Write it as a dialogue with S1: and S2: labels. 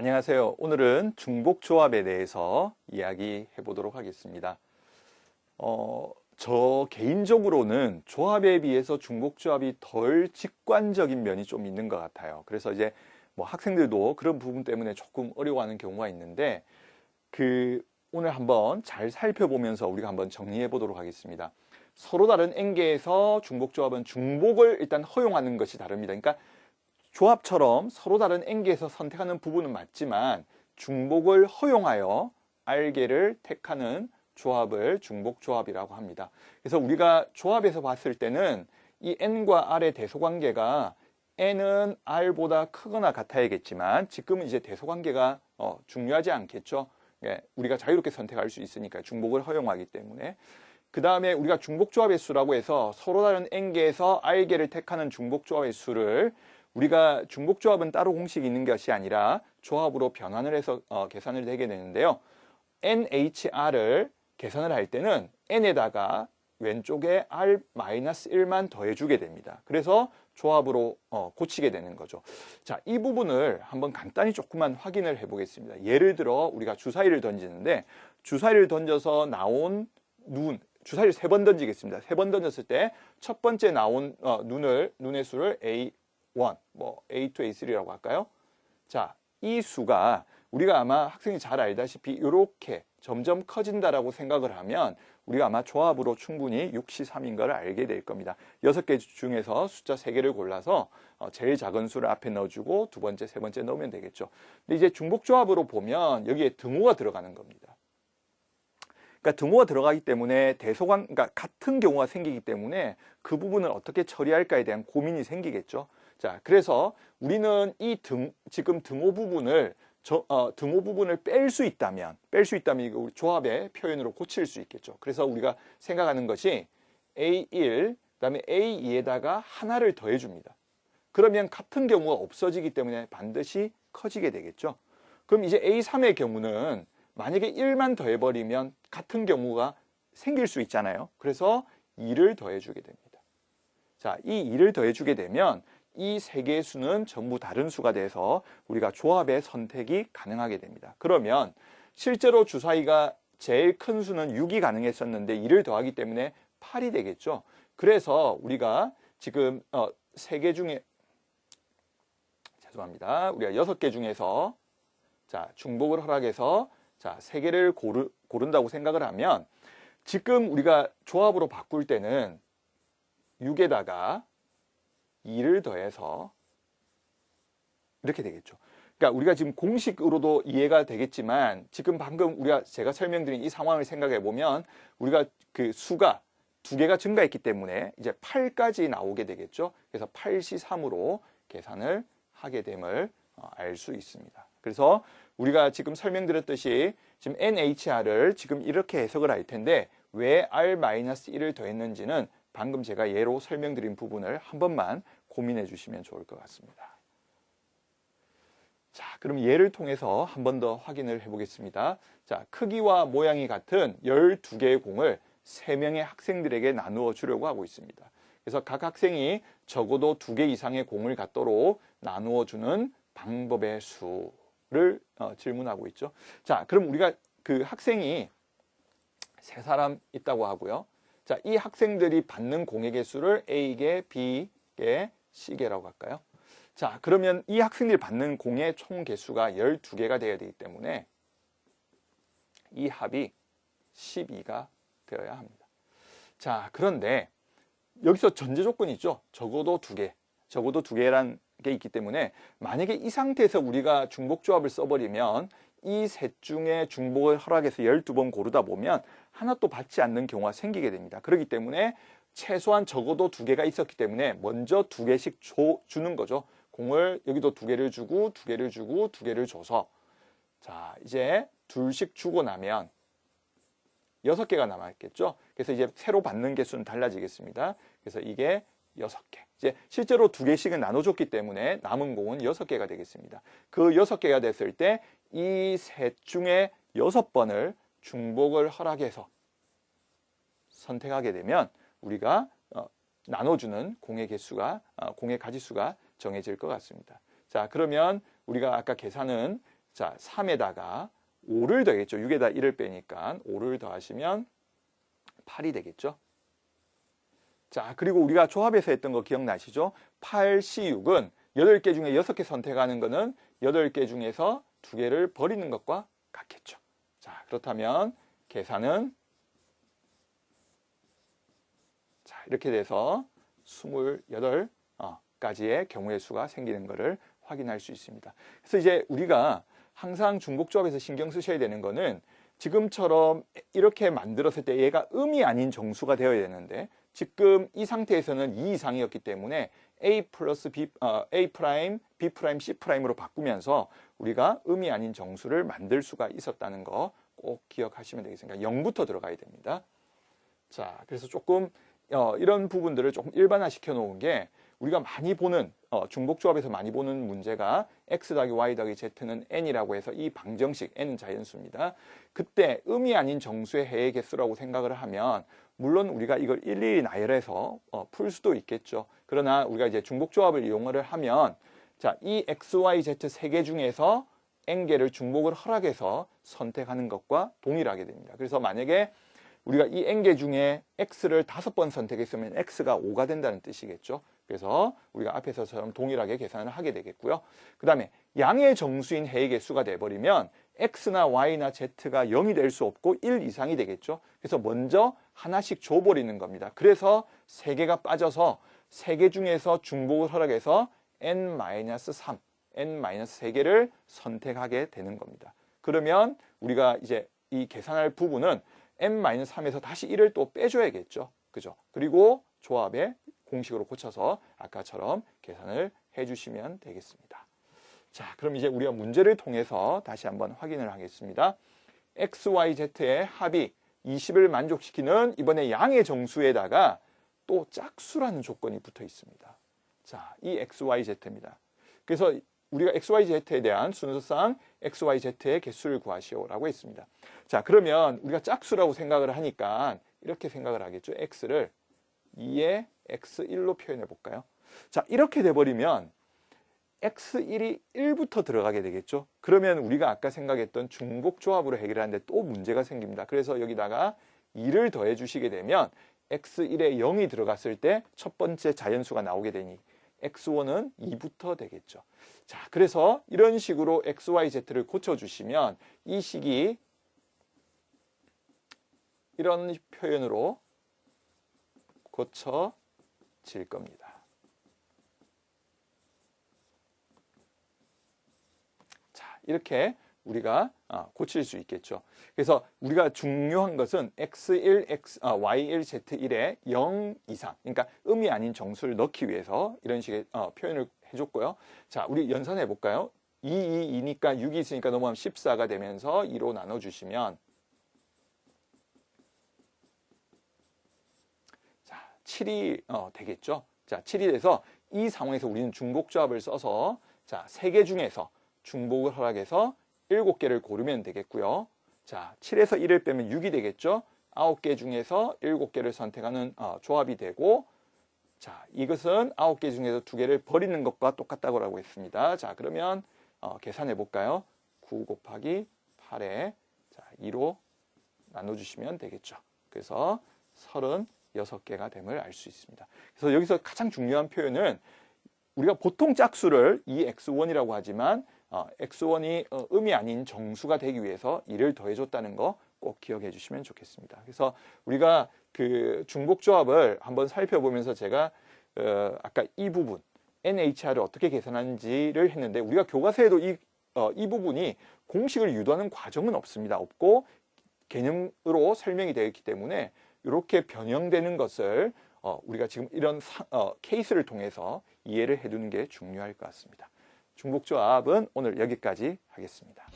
S1: 안녕하세요. 오늘은 중복조합에 대해서 이야기해 보도록 하겠습니다. 저 개인적으로는 조합에 비해서 중복조합이 덜 직관적인 면이 좀 있는 것 같아요. 그래서 이제 뭐 학생들도 그런 부분 때문에 조금 어려워하는 경우가 있는데 오늘 한번 잘 살펴보면서 우리가 한번 정리해 보도록 하겠습니다. 서로 다른 N개에서 중복조합은 중복을 일단 허용하는 것이 다릅니다. 그러니까 조합처럼 서로 다른 N개에서 선택하는 부분은 맞지만 중복을 허용하여 R개를 택하는 조합을 중복조합이라고 합니다. 그래서 우리가 조합에서 봤을 때는 이 N과 R의 대소관계가 N은 R보다 크거나 같아야겠지만 지금은 이제 대소관계가 중요하지 않겠죠. 우리가 자유롭게 선택할 수 있으니까 중복을 허용하기 때문에. 그 다음에 우리가 중복조합의 수라고 해서 서로 다른 N개에서 R개를 택하는 중복조합의 수를 우리가 중복조합은 따로 공식이 있는 것이 아니라 조합으로 변환을 해서 계산을 하게 되는데요. NHR을 계산을 할 때는 N에다가 왼쪽에 R-1만 더해주게 됩니다. 그래서 조합으로 고치게 되는 거죠. 자, 이 부분을 한번 간단히 조금만 확인을 해보겠습니다. 예를 들어 우리가 주사위를 던지는데 주사위를 던져서 나온 주사위를 3번 던지겠습니다. 3번 던졌을 때 첫 번째 나온 눈의 수를 A1, 뭐 A2, A3라고 할까요? 자, 이 수가 우리가 아마 학생이 잘 알다시피 이렇게 점점 커진다라고 생각을 하면 우리가 아마 조합으로 충분히 6C3인 걸 알게 될 겁니다. 6개 중에서 숫자 3개를 골라서 제일 작은 수를 앞에 넣어주고 두 번째, 세 번째 넣으면 되겠죠. 근데 이제 중복조합으로 보면 여기에 등호가 들어가는 겁니다. 그러니까 등호가 들어가기 때문에 그러니까 같은 경우가 생기기 때문에 그 부분을 어떻게 처리할까에 대한 고민이 생기겠죠. 자, 그래서 우리는 지금 등호 부분을 뺄 수 있다면 우리 조합의 표현으로 고칠 수 있겠죠. 그래서 우리가 생각하는 것이 A1, 그다음에 A2에다가 하나를 더해 줍니다. 그러면 같은 경우가 없어지기 때문에 반드시 커지게 되겠죠. 그럼 이제 A3의 경우는 만약에 1만 더해버리면 같은 경우가 생길 수 있잖아요. 그래서 2를 더해주게 됩니다. 자, 이 2를 더해주게 되면 이 세 개의 수는 전부 다른 수가 돼서 우리가 조합의 선택이 가능하게 됩니다. 그러면 실제로 주사위가 제일 큰 수는 6이 가능했었는데 2를 더하기 때문에 8이 되겠죠. 그래서 우리가 지금 3개 중에 죄송합니다. 우리가 6개 중에서 자, 중복을 허락해서 자, 3개를 고른다고 생각을 하면 지금 우리가 조합으로 바꿀 때는 6에다가 2를 더해서 이렇게 되겠죠. 그러니까 우리가 지금 공식으로도 이해가 되겠지만 지금 방금 제가 설명드린 이 상황을 생각해 보면 우리가 그 수가 2개가 증가했기 때문에 이제 8까지 나오게 되겠죠. 그래서 8C3으로 계산을 하게 됨을 알 수 있습니다. 그래서 우리가 지금 설명드렸듯이 지금 NHR을 지금 이렇게 해석을 할 텐데 왜 R-1을 더했는지는 방금 제가 예로 설명드린 부분을 한 번만 고민해 주시면 좋을 것 같습니다. 자, 그럼 예를 통해서 한 번 더 확인을 해 보겠습니다. 자, 크기와 모양이 같은 12개의 공을 3명의 학생들에게 나누어 주려고 하고 있습니다. 그래서 각 학생이 적어도 2개 이상의 공을 갖도록 나누어 주는 방법의 수를 질문하고 있죠. 자, 그럼 우리가 그 학생이 3사람 있다고 하고요. 자, 이 학생들이 받는 공의 개수를 A개, B개, C개라고 할까요? 자, 그러면 이 학생들이 받는 공의 총 개수가 12개가 되어야 되기 때문에 이 합이 12가 되어야 합니다. 자, 그런데 여기서 전제 조건이 있죠. 적어도 2개란 게 있기 때문에 만약에 이 상태에서 우리가 중복조합을 써버리면 이 셋 중에 중복을 허락해서 12번 고르다 보면 하나 또 받지 않는 경우가 생기게 됩니다. 그렇기 때문에 최소한 적어도 2개가 있었기 때문에 먼저 2개씩 주는 거죠. 공을 여기도 2개를 주고 2개를 주고 2개를 줘서 자, 이제 둘씩 주고 나면 6개가 남았겠죠. 그래서 이제 새로 받는 개수는 달라지겠습니다. 그래서 이게 6개. 이제 실제로 2개씩은 나눠줬기 때문에 남은 공은 6개가 되겠습니다. 그 6개가 됐을 때 이 셋 중에 6번을 중복을 허락해서 선택하게 되면 우리가 나눠주는 공의 가지수가 정해질 것 같습니다. 자, 그러면 우리가 아까 계산은 자, 3에다가 5를 더하겠죠. 6에다 1을 빼니까 5를 더하시면 8이 되겠죠. 자, 그리고 우리가 조합에서 했던 거 기억나시죠? 8C6은 8개 중에 6개 선택하는 거는 8개 중에서 2개를 버리는 것과 같겠죠. 자, 그렇다면 계산은 자, 이렇게 돼서 28가지의 경우의 수가 생기는 것을 확인할 수 있습니다. 그래서 이제 우리가 항상 중복조합에서 신경 쓰셔야 되는 거는 지금처럼 이렇게 만들었을 때 얘가 음이 아닌 정수가 되어야 되는데 지금 이 상태에서는 2 이상이었기 때문에 A 플러스 B, A 프라임, B 프라임, C 프라임으로 바꾸면서 우리가 음이 아닌 정수를 만들 수가 있었다는 거 꼭 기억하시면 되겠습니다. 0부터 들어가야 됩니다. 자, 그래서 조금 이런 부분들을 조금 일반화 시켜 놓은 게 우리가 많이 보는 중복조합에서 많이 보는 문제가 x 더하기 y 더하기 z는 n이라고 해서 이 방정식 n은 자연수입니다. 그때 음이 아닌 정수의 해의 개수라고 생각을 하면 물론 우리가 이걸 일일이 나열해서 풀 수도 있겠죠. 그러나 우리가 이제 중복조합을 이용을 하면 자, 이 x, y, z 세 개 중에서 n개를 중복을 허락해서 선택하는 것과 동일하게 됩니다. 그래서 만약에 우리가 이 n개 중에 x를 5번 선택했으면 x가 5가 된다는 뜻이겠죠. 그래서 우리가 앞에서처럼 동일하게 계산을 하게 되겠고요. 그 다음에 양의 정수인 해의 개수가 돼버리면 x나 y나 z가 0이 될 수 없고 1 이상이 되겠죠. 그래서 먼저 하나씩 줘버리는 겁니다. 그래서 3개가 빠져서 3개 중에서 중복을 허락해서 n-3, n-3개를 선택하게 되는 겁니다. 그러면 우리가 이제 이 계산할 부분은 n-3에서 다시 1을 또 빼줘야겠죠. 그죠? 그리고 조합의 공식으로 고쳐서 아까처럼 계산을 해주시면 되겠습니다. 자, 그럼 이제 우리가 문제를 통해서 다시 한번 확인을 하겠습니다. x, y, z의 합이 20을 만족시키는 이번에 양의 정수에다가 또 짝수라는 조건이 붙어 있습니다. 자, 이 x, y, z입니다. 그래서 우리가 x, y, z에 대한 순서상 x, y, z의 개수를 구하시오라고 했습니다. 자, 그러면 우리가 짝수라고 생각을 하니까 이렇게 생각을 하겠죠. x를 2의 x1로 표현해 볼까요? 자, 이렇게 돼버리면 x1이 1부터 들어가게 되겠죠. 그러면 우리가 아까 생각했던 중복조합으로 해결하는데 또 문제가 생깁니다. 그래서 여기다가 2를 더해 주시게 되면 x1에 0이 들어갔을 때 첫 번째 자연수가 나오게 되니 x1은 2부터 되겠죠. 자, 그래서 이런 식으로 x, y, z를 고쳐주시면 이 식이 이런 표현으로 고쳐질 겁니다. 자, 이렇게 우리가 고칠 수 있겠죠. 그래서 우리가 중요한 것은 x1, y1, z1에 0 이상, 그러니까 음이 아닌 정수를 넣기 위해서 이런 식의 표현을 해줬고요. 자, 우리 연산해 볼까요? 2, 2니까 6이 있으니까 넘어가면 14가 되면서 2로 나눠주시면 자, 7이 되겠죠. 자, 7이 돼서 이 상황에서 우리는 중복조합을 써서 자, 3개 중에서 중복을 허락해서 7개를 고르면 되겠고요. 자, 7에서 1을 빼면 6이 되겠죠. 9개 중에서 7개를 선택하는 조합이 되고 자, 이것은 9개 중에서 2개를 버리는 것과 똑같다고 했습니다. 자, 그러면 계산해 볼까요? 9 곱하기 8에 자, 2로 나눠주시면 되겠죠. 그래서 36개가 됨을 알 수 있습니다. 그래서 여기서 가장 중요한 표현은 우리가 보통 짝수를 이 x1이라고 하지만 x1이 음이 아닌 정수가 되기 위해서 2를 더해줬다는 거 꼭 기억해 주시면 좋겠습니다. 그래서 우리가 그 중복조합을 한번 살펴보면서 제가 아까 이 부분 NHR을 어떻게 계산하는지를 했는데 우리가 교과서에도 이 부분이 공식을 유도하는 과정은 없고 개념으로 설명이 되어 있기 때문에 이렇게 변형되는 것을 우리가 지금 이런 케이스를 통해서 이해를 해두는 게 중요할 것 같습니다. 중복조합은 오늘 여기까지 하겠습니다.